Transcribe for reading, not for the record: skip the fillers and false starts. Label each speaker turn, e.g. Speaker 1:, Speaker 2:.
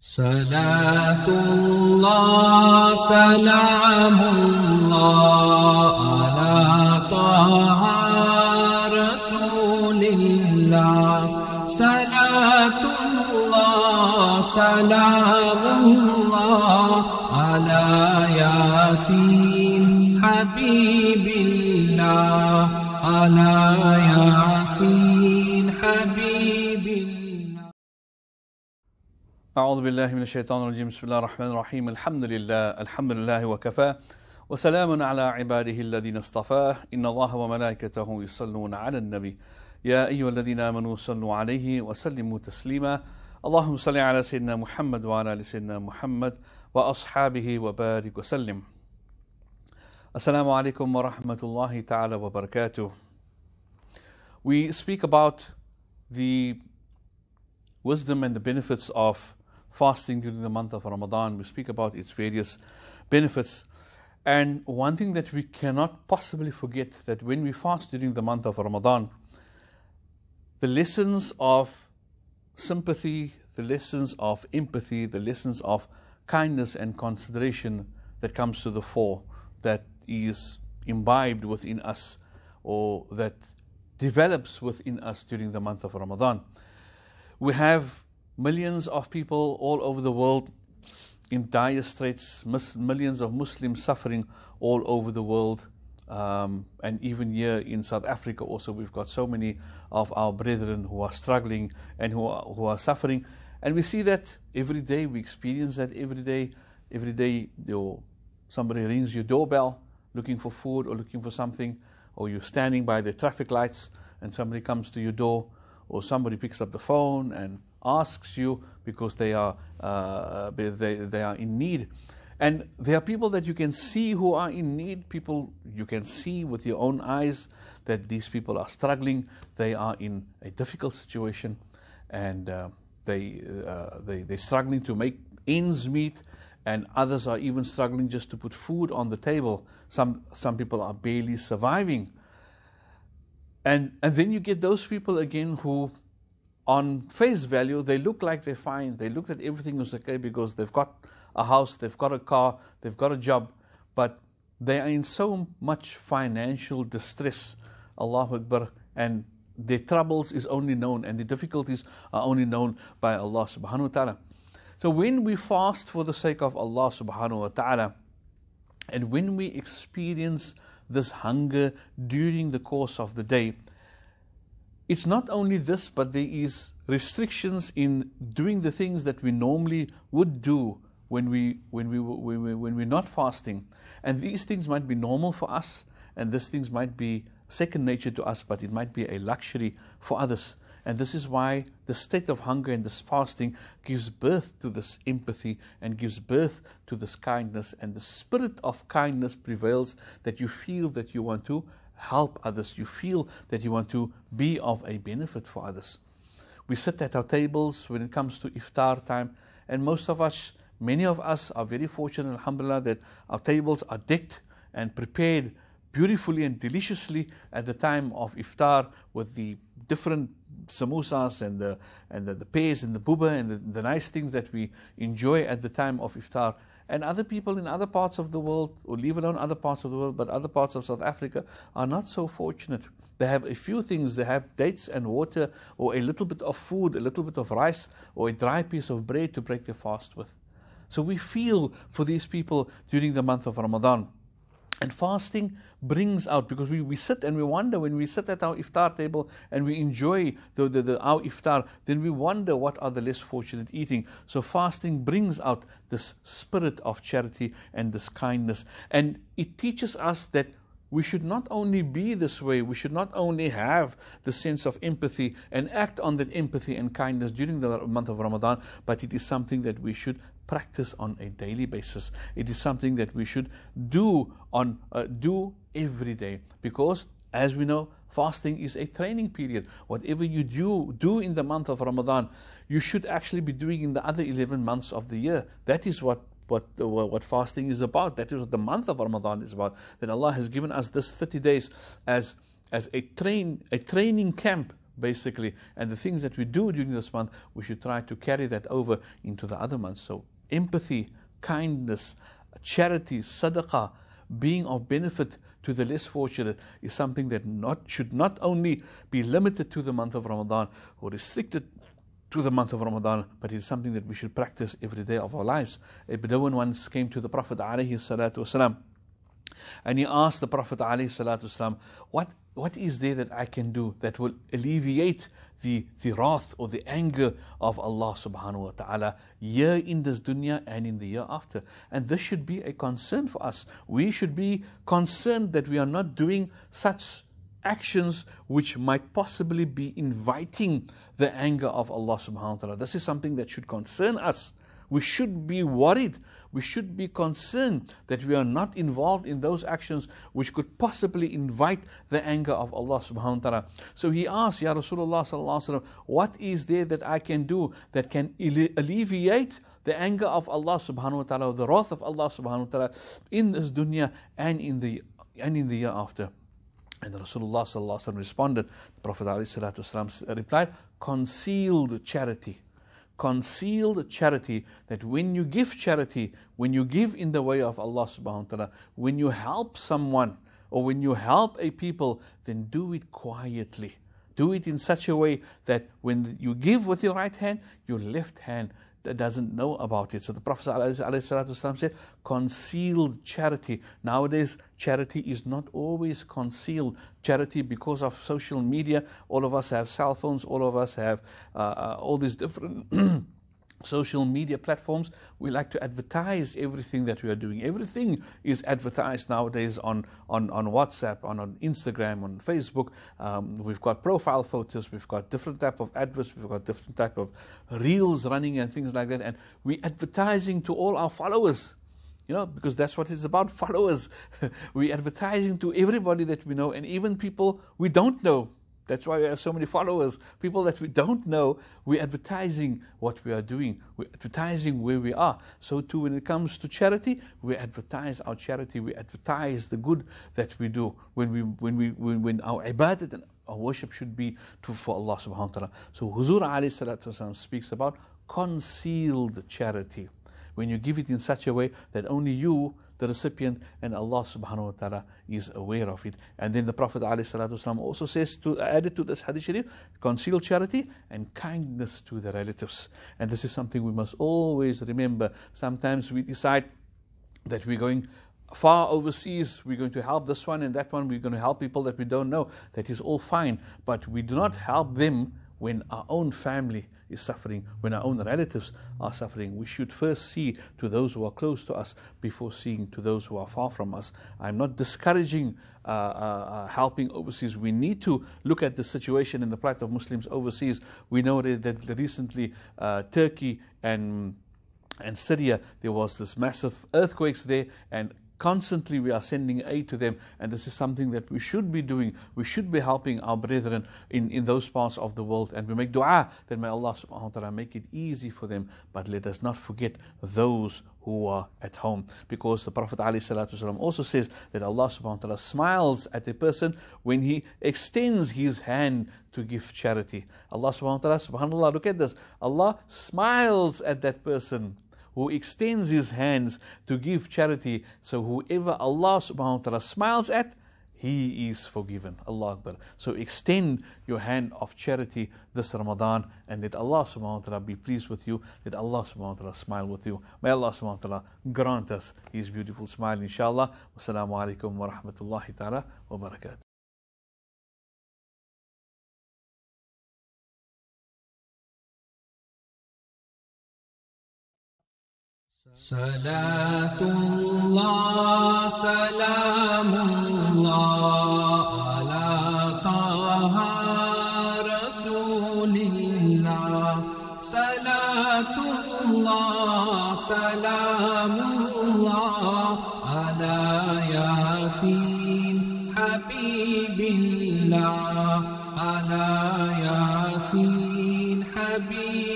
Speaker 1: صلاة الله سلام الله على طه رسول الله صلاة الله سلام الله على ياسين حبيب الله على ياسين حبيب الله.
Speaker 2: أعوذ بالله من الشيطان الرجيم. بسم الله الرحمن الرحيم. الحمد لله وكفى وسلام على عباده الذين اصطفاه إن الله وملائكته يصلون على النبي يا أيها الذين آمنوا صلوا عليه وسلموا تسليما. اللهم صل على سيدنا محمد وعلى آل سيدنا محمد وأصحابه وبارك وسلم. Assalamu alaikum wa rahmatullahi ta'ala wa barakatuh. We speak about the wisdom and the benefits of fasting during the month of Ramadan. We speak about its various benefits. And one thing that we cannot possibly forget, that when we fast during the month of Ramadan, the lessons of sympathy, the lessons of empathy, the lessons of kindness and consideration that comes to the fore, that is imbibed within us or that develops within us during the month of Ramadan. We have millions of people all over the world in dire straits, millions of Muslims suffering all over the world, and even here in South Africa also we've got so many of our brethren who are struggling and who are suffering, and we see that every day. We experience that every day. Somebody rings your doorbell looking for food or looking for something, or you're standing by the traffic lights and somebody comes to your door, or somebody picks up the phone and asks you because they are in need. And there are people that you can see who are in need, people you can see with your own eyes that these people are struggling, they are in a difficult situation, and they're struggling to make ends meet, and others are even struggling just to put food on the table. Some people are barely surviving. And then you get those people again who, on face value, they look like they're fine. They look that everything is okay because they've got a house, they've got a car, they've got a job, but they are in so much financial distress, Allahu Akbar, and their troubles is only known, and the difficulties are only known by Allah subhanahu wa ta'ala. So when we fast for the sake of Allah subhanahu wa ta'ala, and when we experience this hunger during the course of the day, it's not only this, but there is restrictions in doing the things that we normally would do when we're not fasting. And these things might be normal for us, and these things might be second nature to us, but it might be a luxury for others. And this is why the state of hunger and this fasting gives birth to this empathy and gives birth to this kindness. And the spirit of kindness prevails, that you feel that you want to help others. You feel that you want to be of a benefit for others. We sit at our tables when it comes to iftar time, and many of us are very fortunate, alhamdulillah, that our tables are decked and prepared beautifully and deliciously at the time of iftar with the different samosas and the pears and the buba and the nice things that we enjoy at the time of iftar. And other people in other parts of the world, or leave alone other parts of the world, but other parts of South Africa are not so fortunate. They have a few things. They have dates and water, or a little bit of food, a little bit of rice, or a dry piece of bread to break their fast with. So we feel for these people during the month of Ramadan. And fasting brings out, because we sit and we wonder, when we sit at our iftar table and we enjoy our iftar, then we wonder what are the less fortunate eating. So fasting brings out this spirit of charity and this kindness. And it teaches us that we should not only be this way, we should not only have the sense of empathy and act on that empathy and kindness during the month of Ramadan, but it is something that we should practice on a daily basis. It is something that we should do every day, because as we know, fasting is a training period. Whatever you do in the month of Ramadan, you should actually be doing in the other 11 months of the year. That is what fasting is about. That is what the month of Ramadan is about. That Allah has given us this 30 days as a training camp basically. And the things that we do during this month, we should try to carry that over into the other months. So empathy, kindness, charity, sadaqah, being of benefit to the less fortunate is something that should not only be limited to the month of Ramadan or restricted to the month of Ramadan, but it's something that we should practice every day of our lives. A Bedouin once came to the Prophet ﷺ, and he asked the Prophet ﷺ, what is there that I can do that will alleviate the wrath or the anger of Allah subhanahu wa ta'ala here in this dunya and in the year after? And this should be a concern for us. We should be concerned that we are not doing such actions which might possibly be inviting the anger of Allah subhanahu wa ta'ala. This is something that should concern us. We should be worried. We should be concerned that we are not involved in those actions which could possibly invite the anger of Allah subhanahu wa ta'ala. So he asked, Ya Rasulullah sallallahu alaihi wasallam, what is there that I can do that can alleviate the anger of Allah subhanahu wa ta'ala, or the wrath of Allah subhanahu wa ta'ala in this dunya and in the year after? And Rasulullah sallallahu alaihi wasallam responded, the Prophet alaihi wasallam replied, concealed charity. Concealed charity, that when you give charity, when you give in the way of Allah subhanahu wa ta'ala, when you help someone or when you help a people, then do it quietly. Do it in such a way that when you give with your right hand, your left hand doesn't know about it. So the Prophet ﷺ said, concealed charity. Nowadays, charity is not always concealed. Charity, because of social media, all of us have cell phones, all of us have all these different social media platforms. We like to advertise everything that we are doing. Everything is advertised nowadays on WhatsApp, on Instagram, on Facebook. We've got profile photos, we've got different type of adverts, we've got different type of reels running and things like that. And we're advertising to all our followers, because that's what it's about, followers. We're advertising to everybody that we know, and even people we don't know. That's why we have so many followers. People that we don't know, we're advertising what we are doing. We're advertising where we are. So too, when it comes to charity, we advertise our charity. We advertise the good that we do. When our ibadat and our worship should be for Allah subhanahu wa ta'ala. So Huzur alayhi salatu wasalam speaks about concealed charity. When you give it in such a way that only you, the recipient, and Allah subhanahu wa ta'ala is aware of it. And then the Prophet ﷺ also says, added to this hadith sharif, conceal charity and kindness to the relatives. And this is something we must always remember. Sometimes we decide that we're going far overseas, we're going to help this one and that one, we're going to help people that we don't know. That is all fine, but we do not help them when our own family is suffering, when our own relatives are suffering. We should first see to those who are close to us before seeing to those who are far from us. I'm not discouraging helping overseas. We need to look at the situation and the plight of Muslims overseas. We know that recently Turkey and Syria, there was this massive earthquakes there, and constantly we are sending aid to them, and this is something that we should be doing. We should be helping our brethren in those parts of the world, and we make dua that may Allah subhanahu wa ta'ala make it easy for them. But let us not forget those who are at home, because the Prophet ﷺ also says that Allah subhanahu wa ta'ala smiles at a person when he extends his hand to give charity. Allah subhanahu wa ta'ala, subhanallah, look at this, Allah smiles at that person who extends his hands to give charity. So whoever Allah subhanahu wa ta'ala smiles at, he is forgiven. Allah Akbar. So extend your hand of charity this Ramadan, and let Allah subhanahu wa ta'ala be pleased with you. Let Allah subhanahu wa ta'ala smile with you. May Allah subhanahu wa ta'ala grant us His beautiful smile, inshallah. Wassalamu alaikum wa rahmatullahi ta'ala wa barakatuh.
Speaker 1: Salatullah, salamullah, ala taha rasulillah. Salatullah, salamullah, ala yasin habibillah, ala yasin habibillah.